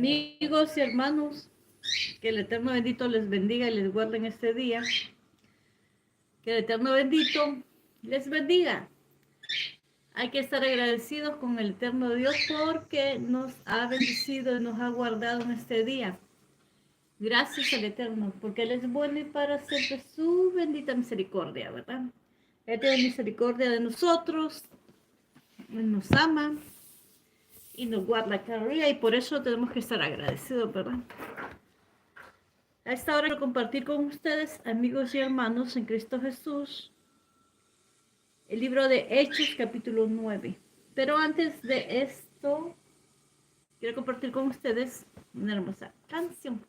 Amigos y hermanos, que el Eterno bendito les bendiga y les guarde en este día. Que el Eterno bendito les bendiga. Hay que estar agradecidos con el Eterno Dios porque nos ha bendecido y nos ha guardado en este día. Gracias al Eterno, porque Él es bueno y para siempre su bendita misericordia, ¿verdad? Él tiene misericordia de nosotros, Él nos ama y nos guarda cada día, y por eso tenemos que estar agradecidos, ¿verdad? A esta hora quiero compartir con ustedes, amigos y hermanos en Cristo Jesús, el libro de Hechos, capítulo 9. Pero antes de esto, quiero compartir con ustedes una hermosa canción.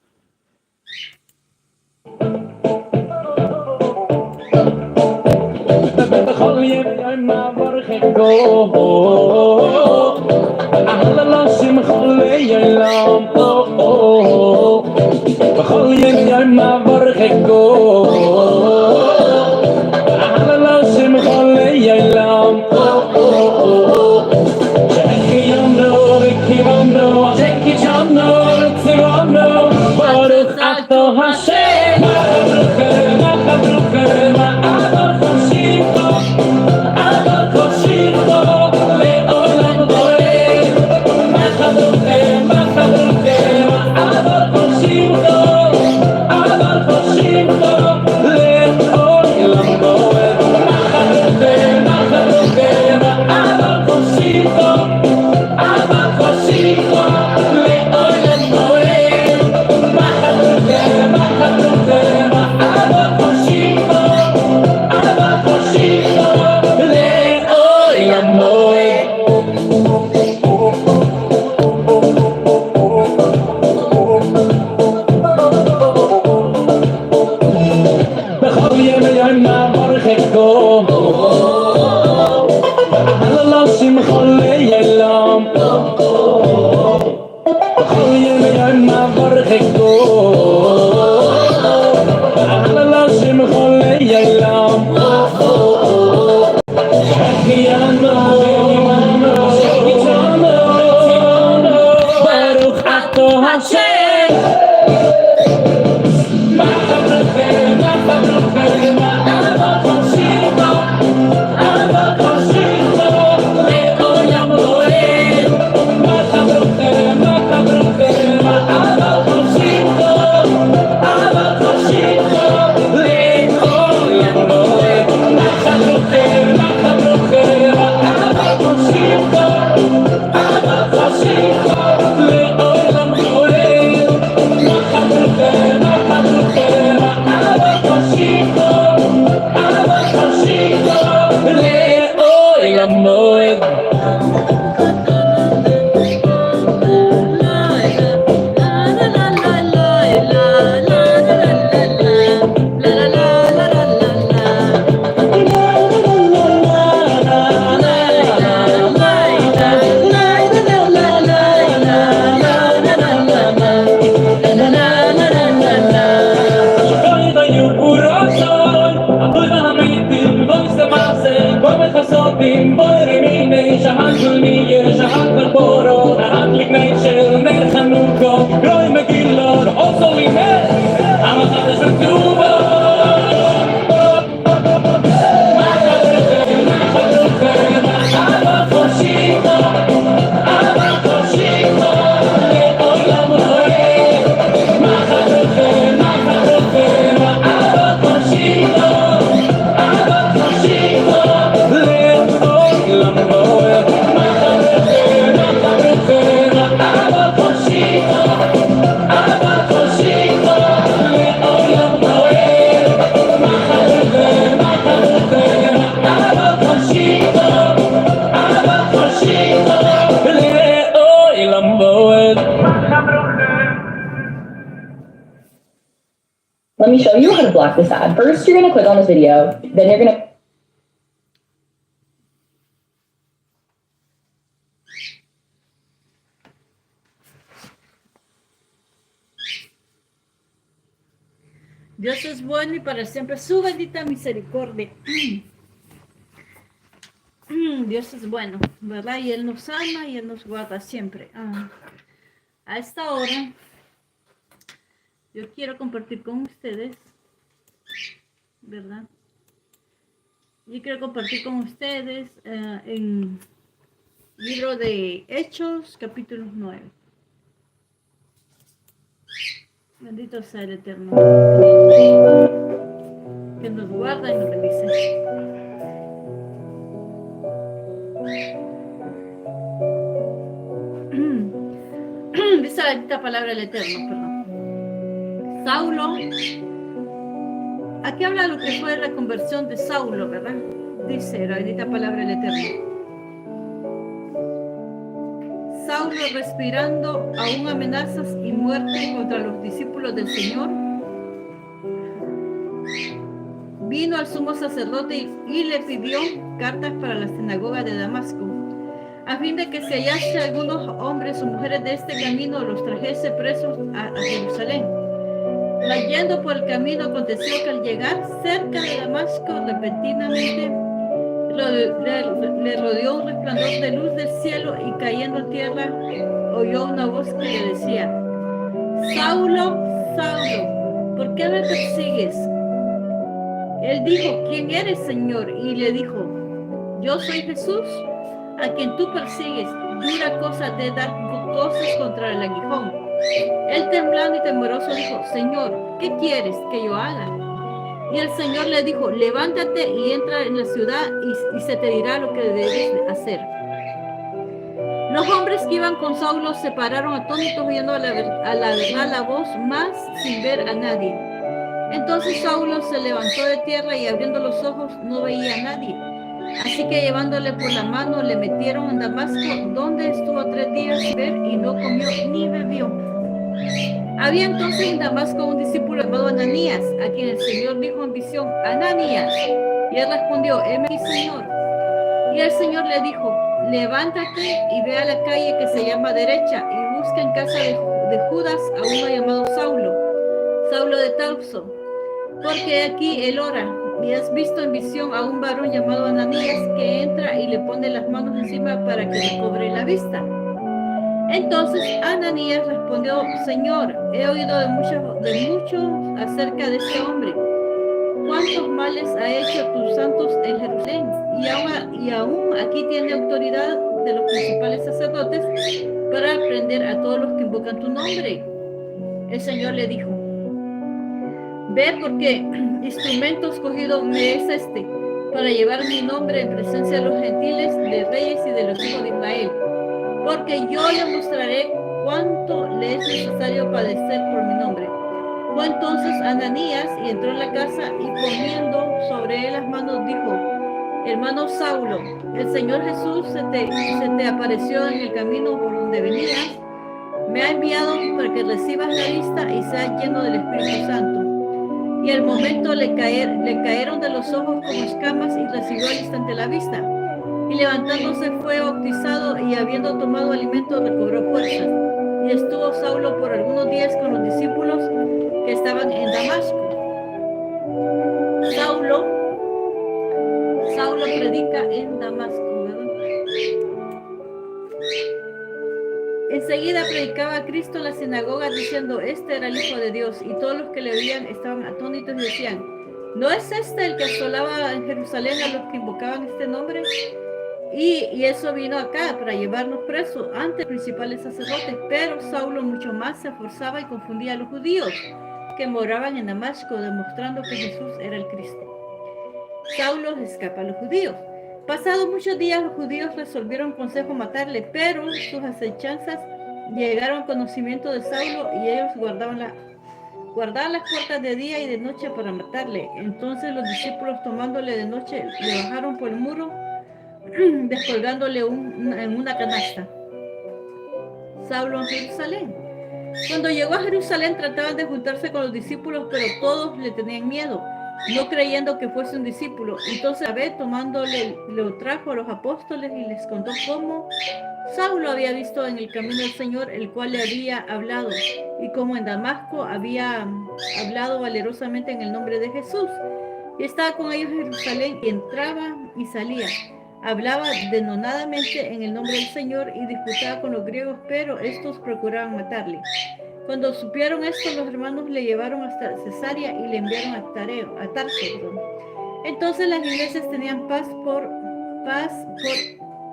Let me show you how to block this ad. First, you're going to click on this video, then you're going to Dios es bueno y para siempre su bendita misericordia. Dios es bueno, ¿verdad? Y Él nos ama y Él nos guarda siempre. a esta hora yo quiero compartir con ustedes, ¿verdad? Yo quiero compartir con ustedes en libro de Hechos, capítulo 9. Bendito sea el Eterno, que nos guarda y nos bendice. Dice la bendita palabra del Eterno, perdón. Saulo, aquí habla lo que fue la conversión de Saulo, ¿verdad? Dice la bendita palabra del Eterno. Saulo, respirando aún amenazas y muerte contra los discípulos del Señor, vino al sumo sacerdote y le pidió cartas para la sinagoga de Damasco, a fin de que si hallase algunos hombres o mujeres de este camino, los trajese presos a Jerusalén. Yendo por el camino, aconteció que al llegar cerca de Damasco, repentinamente le rodeó un resplandor de luz del cielo, y cayendo a tierra oyó una voz que le decía: Saulo, Saulo, ¿por qué me persigues? Él dijo: ¿quién eres, Señor? Y le dijo: yo soy Jesús, a quien tú persigues. Dura cosa de dar cosas contra el aguijón. Él, temblando y temeroso, dijo: Señor, ¿qué quieres que yo haga? Y el Señor le dijo: levántate y entra en la ciudad, y se te dirá lo que debes hacer. Los hombres que iban con Saulo se pararon atónitos, oyendo a la verdad la voz, mas sin ver a nadie. Entonces Saulo se levantó de tierra, y abriendo los ojos no veía a nadie. Así que llevándole por la mano, le metieron en Damasco, donde estuvo 3 días sin ver, y no comió ni bebió. Había entonces en Damasco un discípulo llamado Ananías, a quien el Señor dijo en visión: Ananías. Y él respondió: heme aquí, Señor. Y el Señor le dijo: levántate y ve a la calle que se llama Derecha, y busca en casa de Judas a uno llamado Saulo, Saulo de Tarso, porque aquí él ora. Y has visto en visión a un varón llamado Ananías, que entra y le pone las manos encima para que recobre la vista. Entonces Ananías respondió: Señor, he oído de muchos acerca de este hombre, cuántos males ha hecho a tus santos en Jerusalén, y aún aquí tiene autoridad de los principales sacerdotes para prender a todos los que invocan tu nombre. El Señor le dijo: ve, porque instrumento escogido me es este, para llevar mi nombre en presencia de los gentiles, de reyes y de los hijos de Israel, porque yo le mostraré cuánto le es necesario padecer por mi nombre. Fue entonces Ananías y entró en la casa, y poniendo sobre él las manos dijo: hermano Saulo, el Señor Jesús se te apareció en el camino por donde venías. Me ha enviado para que recibas la vista y seas lleno del Espíritu Santo. Y al momento le cayeron de los ojos como escamas, y recibió al instante la vista. Y levantándose fue bautizado, y habiendo tomado alimento recobró fuerzas. Y estuvo Saulo por algunos días con los discípulos que estaban en Damasco. Saulo predica en Damasco, ¿verdad? Enseguida predicaba a Cristo en la sinagoga, diciendo: este era el Hijo de Dios. Y todos los que le oían estaban atónitos y decían: ¿no es este el que asolaba en Jerusalén a los que invocaban este nombre? Y eso vino acá para llevarnos presos ante los principales sacerdotes. Pero Saulo mucho más se esforzaba y confundía a los judíos que moraban en Damasco, demostrando que Jesús era el Cristo. Saulo escapa a los judíos. Pasados muchos días, los judíos resolvieron consejo matarle, pero sus acechanzas llegaron al conocimiento de Saulo, y ellos guardaban las puertas de día y de noche para matarle. Entonces los discípulos, tomándole de noche, le bajaron por el muro, descolgándole en una canasta. Saulo en Jerusalén. Cuando llegó a Jerusalén, trataban de juntarse con los discípulos, pero todos le tenían miedo, no creyendo que fuese un discípulo. Entonces Abed, tomándole, lo trajo a los apóstoles y les contó cómo Saulo había visto en el camino del Señor, el cual le había hablado, y cómo en Damasco había hablado valerosamente en el nombre de Jesús. Y estaba con ellos en Jerusalén, y entraba y salía, Hablaba denodadamente en el nombre del Señor y disputaba con los griegos, pero estos procuraban matarle. Cuando supieron esto, los hermanos le llevaron hasta Cesarea y le enviaron a Tarso. Entonces las iglesias tenían paz por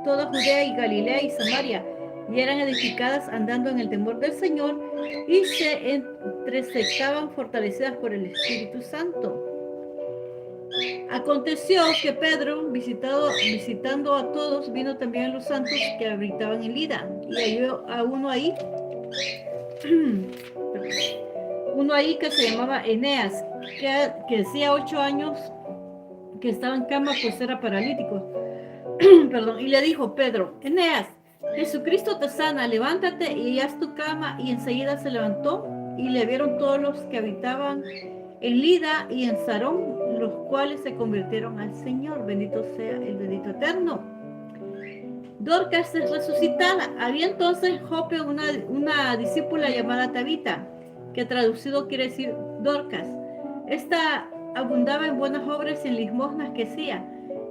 toda Judea y Galilea y Samaria, y eran edificadas andando en el temor del Señor y se entrecetaban fortalecidas por el Espíritu Santo. Aconteció que Pedro, visitando a todos, vino también a los santos que habitaban en Lida, y halló a uno ahí que se llamaba Eneas, que hacía 8 años que estaba en cama, pues era paralítico. Perdón, y le dijo: Pedro, Eneas, Jesucristo te sana, levántate y haz tu cama. Y enseguida se levantó, y le vieron todos los que habitaban en Lida y en Sarón, los cuales se convirtieron al Señor. Bendito sea el bendito eterno. Dorcas es resucitada. Había entonces en Jope una discípula llamada Tabita, que traducido quiere decir Dorcas. Esta abundaba en buenas obras y en limosnas que hacía.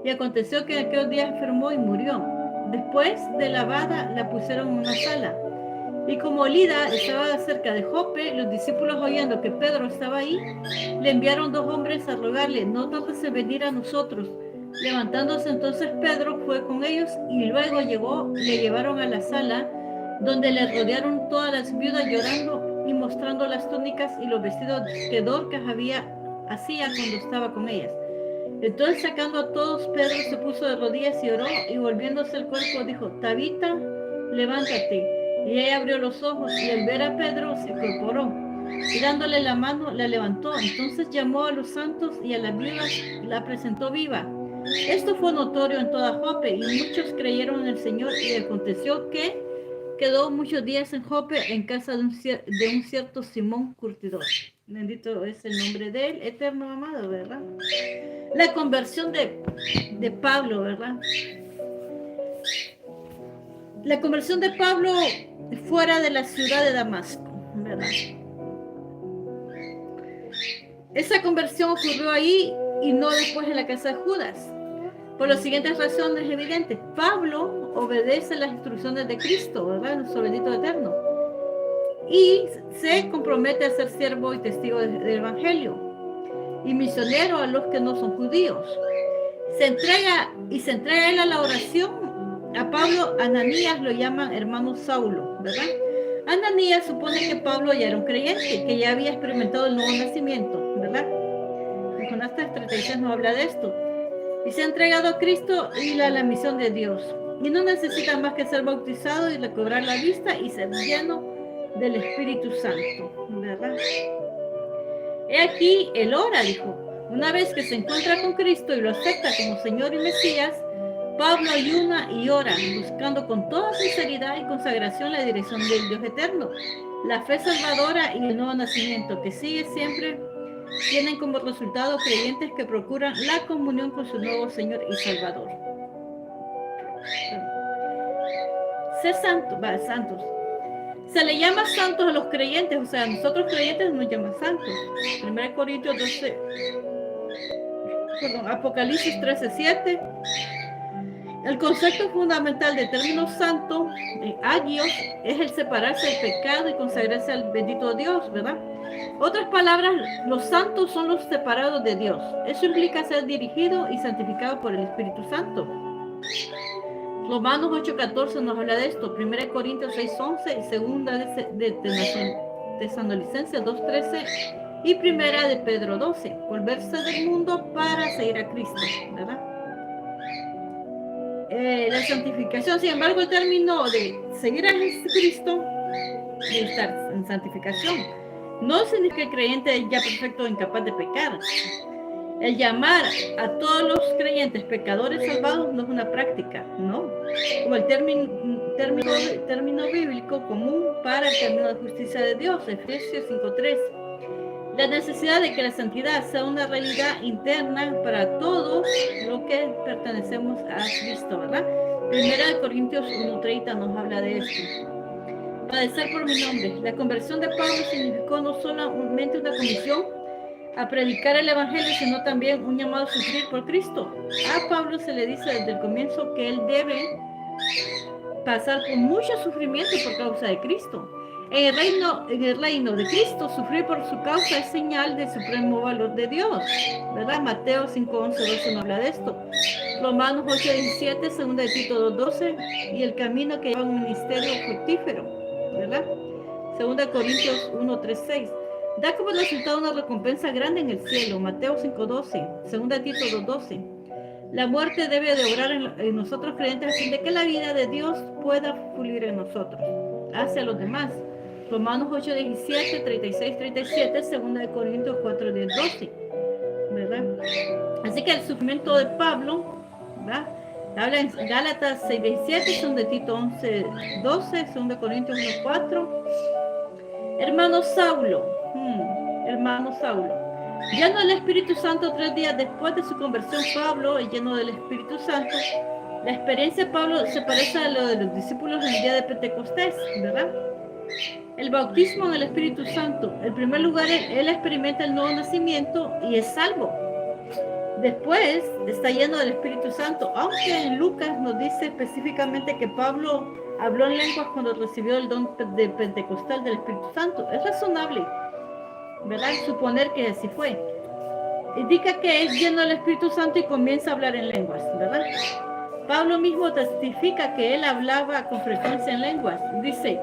Y aconteció que en aquellos días enfermó y murió. Después de lavada la pusieron en una sala. Y como Lida estaba cerca de Jope, los discípulos, oyendo que Pedro estaba ahí, le enviaron 2 hombres a rogarle: no tardes en venir a nosotros. Levantándose entonces Pedro fue con ellos, y luego le llevaron a la sala, donde le rodearon todas las viudas llorando y mostrando las túnicas y los vestidos que Dorcas hacía cuando estaba con ellas. Entonces, sacando a todos, Pedro se puso de rodillas y oró, y volviéndose el cuerpo dijo: Tabita, levántate. Y ella abrió los ojos, y al ver a Pedro se incorporó, y dándole la mano la levantó. Entonces llamó a los santos y a las viudas, la presentó viva. Esto fue notorio en toda Jope, y muchos creyeron en el Señor. Y aconteció que quedó muchos días en Jope, en casa de un cierto Simón curtidor. Bendito es el nombre del eterno amado, ¿verdad? La conversión de Pablo, ¿verdad? La conversión de Pablo fuera de la ciudad de Damasco, ¿verdad? Esa conversión ocurrió ahí y no después en la casa de Judas, por las siguientes razones evidentes. Pablo obedece las instrucciones de Cristo, ¿verdad? Nuestro bendito eterno, y se compromete a ser siervo y testigo del Evangelio y misionero a los que no son judíos. Se entrega él a la oración. A Pablo, Ananías lo llaman hermano Saulo, ¿verdad? Ananías supone que Pablo ya era un creyente, que ya había experimentado el nuevo nacimiento, ¿verdad? En Jonás 3:36 nos habla de esto. Y se ha entregado a Cristo y a la misión de Dios. Y no necesita más que ser bautizado y recobrar la vista y ser lleno del Espíritu Santo, ¿verdad? He aquí, él ora, dijo. Una vez que se encuentra con Cristo y lo acepta como Señor y Mesías, Pablo ayuna y ora, buscando con toda sinceridad y consagración la dirección del Dios eterno, la fe salvadora y el nuevo nacimiento, que sigue siempre, tienen como resultado creyentes que procuran la comunión con su nuevo Señor y Salvador. Sé santos. Se le llama santos a los creyentes, o sea, a nosotros creyentes nos llaman santos. 1 Corintios 12, Apocalipsis 13:7. El concepto fundamental del término santo, agios, es el separarse del pecado y consagrarse al bendito Dios, ¿verdad? Otras palabras, los santos son los separados de Dios. Eso implica ser dirigido y santificado por el Espíritu Santo. Romanos 8:14 nos habla de esto, 1 Corintios 6:11 y segunda de Tesalonicenses 2:13 y primera de Pedro 12, volverse del mundo para seguir a Cristo, ¿verdad? La santificación, sin embargo, el término de seguir a Jesucristo, de estar en santificación, no significa que el creyente es ya perfecto o incapaz de pecar. El llamar a todos los creyentes pecadores salvados no es una práctica, ¿no? Como el término bíblico común para el término de justicia de Dios, Efesios 5:3. La necesidad de que la santidad sea una realidad interna para todos los que pertenecemos a Cristo, ¿verdad? 1 Corintios 1:30 nos habla de esto. Padecer por mi nombre. La conversión de Pablo significó no solamente una comisión a predicar el evangelio, sino también un llamado a sufrir por Cristo. A Pablo se le dice desde el comienzo que él debe pasar por mucho sufrimiento por causa de Cristo. En el reino de Cristo, sufrir por su causa es señal del supremo valor de Dios, ¿verdad? Mateo 5:11-12 no habla de esto. Romanos 8:17, 2 de Tito 2:12, y el camino que lleva a un ministerio fructífero, ¿verdad? 2 Corintios 1:3-6. Da como resultado una recompensa grande en el cielo, Mateo 5:12, 2 de Tito 2:12. La muerte debe de obrar en nosotros creyentes a fin de que la vida de Dios pueda fluir en nosotros, hacia los demás. Romanos 8:17, 36-37, 2 de Corintios 4:10-12, ¿verdad? Así que el sufrimiento de Pablo, ¿verdad? Habla en Gálatas 6:17, 2 de Tito 11:12, 2 de Corintios 1:4. Hermano Saulo, lleno del Espíritu Santo 3 días después de su conversión, Pablo, lleno del Espíritu Santo, la experiencia de Pablo se parece a lo de los discípulos en el día de Pentecostés, ¿verdad? El bautismo en el Espíritu Santo. En primer lugar, él experimenta el nuevo nacimiento y es salvo. Después, está lleno del Espíritu Santo, aunque en Lucas nos dice específicamente que Pablo habló en lenguas cuando recibió el don de Pentecostal del Espíritu Santo. Es razonable, ¿verdad? Suponer que así fue. Indica que es lleno del Espíritu Santo y comienza a hablar en lenguas, ¿verdad? Pablo mismo testifica que él hablaba con frecuencia en lenguas. Dice,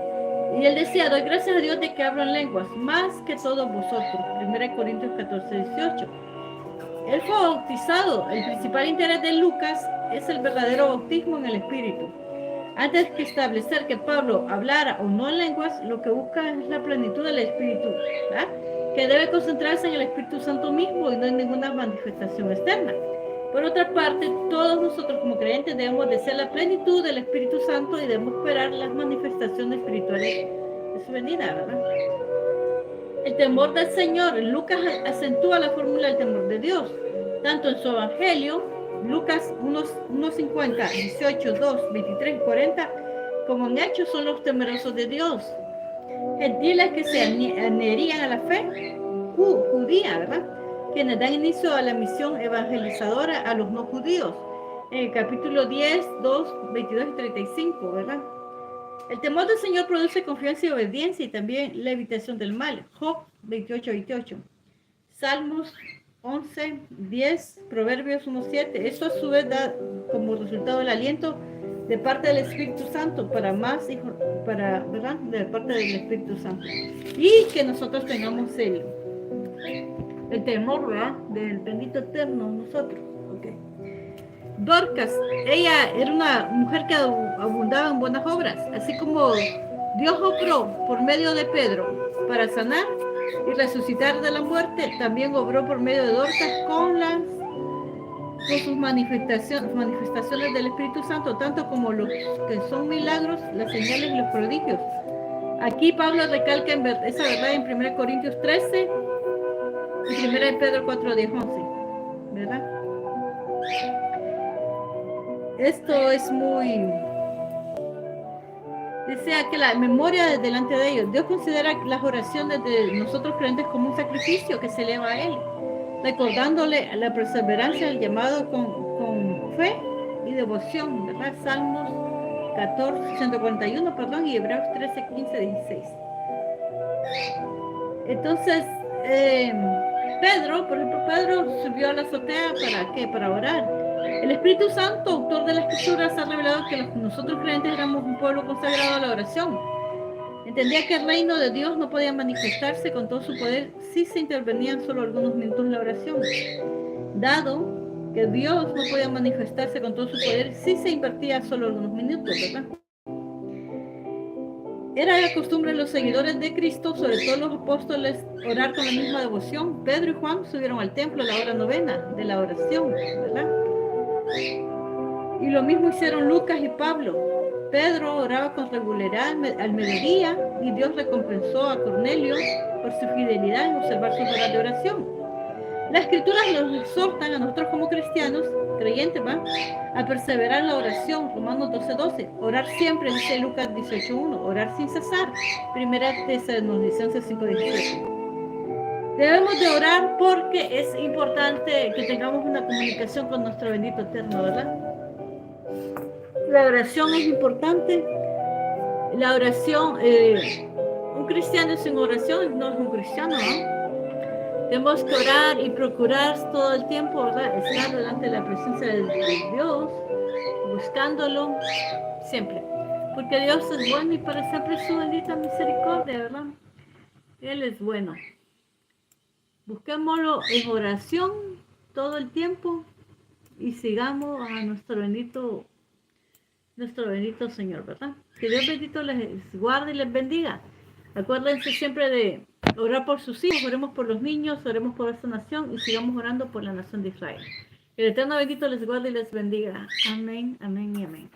y él decía, doy gracias a Dios de que hablo en lenguas, más que todos vosotros. 1 Corintios 14:18. Él fue bautizado. El principal interés de Lucas es el verdadero bautismo en el Espíritu. Antes que establecer que Pablo hablara o no en lenguas, lo que busca es la plenitud del Espíritu, ¿verdad? Que debe concentrarse en el Espíritu Santo mismo y no en ninguna manifestación externa. Por otra parte, todos nosotros como creyentes debemos de ser la plenitud del Espíritu Santo y debemos esperar las manifestaciones espirituales de su venida, ¿verdad? El temor del Señor. Lucas acentúa la fórmula del temor de Dios, tanto en su Evangelio, Lucas 1:50, 18, 2, 23 y 40, como en Hechos son los temerosos de Dios. Gentiles que se adherían a la fe judía, ¿verdad? Quienes dan inicio a la misión evangelizadora a los no judíos. En el capítulo 10, 2, 22 y 35, ¿verdad? El temor del Señor produce confianza y obediencia y también la evitación del mal. Job 28:28. Salmos 11:10, Proverbios 1:7. Esto a su vez da como resultado el aliento de parte del Espíritu Santo para más, ¿verdad? De parte del Espíritu Santo. Y que nosotros tengamos el temor, ¿verdad? Del bendito eterno nosotros. Okay. Dorcas, ella era una mujer que abundaba en buenas obras, así como Dios obró por medio de Pedro para sanar y resucitar de la muerte, también obró por medio de Dorcas con sus manifestaciones del Espíritu Santo, tanto como los que son milagros, las señales y los prodigios. Aquí Pablo recalca esa verdad en 1 Corintios 13 y 1 Pedro 4:10-11, ¿verdad? Esto es muy... Desea que la memoria delante de ellos. Dios considera las oraciones de nosotros creyentes como un sacrificio que se eleva a Él, recordándole la perseverancia del llamado con fe y devoción, ¿verdad? Salmos 141, y Hebreos 13, 15, 16. Entonces, Pedro subió a la azotea, ¿para qué? Para orar. El Espíritu Santo, autor de las Escrituras, ha revelado que nosotros creyentes éramos un pueblo consagrado a la oración. Entendía que el reino de Dios no podía manifestarse con todo su poder si se intervenían solo algunos minutos en la oración. Dado que Dios no podía manifestarse con todo su poder si se invertía solo algunos minutos, ¿verdad? Era la costumbre de los seguidores de Cristo, sobre todo los apóstoles, orar con la misma devoción. Pedro y Juan subieron al templo a la hora novena de la oración, ¿verdad? Y lo mismo hicieron Lucas y Pablo. Pedro oraba con regularidad al mediodía y Dios recompensó a Cornelio por su fidelidad en observar sus horas de oración. Las Escrituras nos exhortan a nosotros como cristianos, creyentes, ¿va? A perseverar en la oración. Romanos 12:12. Orar siempre, dice Lucas 18:1. Orar sin cesar. Primera Tesalonicenses 5:17. Debemos de orar porque es importante que tengamos una comunicación con nuestro bendito eterno, ¿verdad? La oración es importante. La oración, un cristiano sin oración no es un cristiano, ¿no? Tenemos que orar y procurar todo el tiempo, ¿verdad? Estar delante de la presencia de Dios, buscándolo siempre. Porque Dios es bueno y para siempre es su bendita misericordia, ¿verdad? Él es bueno. Busquémoslo en oración todo el tiempo y sigamos a nuestro bendito Señor, ¿verdad? Que Dios bendito les guarde y les bendiga. Acuérdense siempre de orar por sus hijos, oremos por los niños, oremos por esta nación y sigamos orando por la nación de Israel. Que el Eterno bendito les guarde y les bendiga. Amén, amén y amén.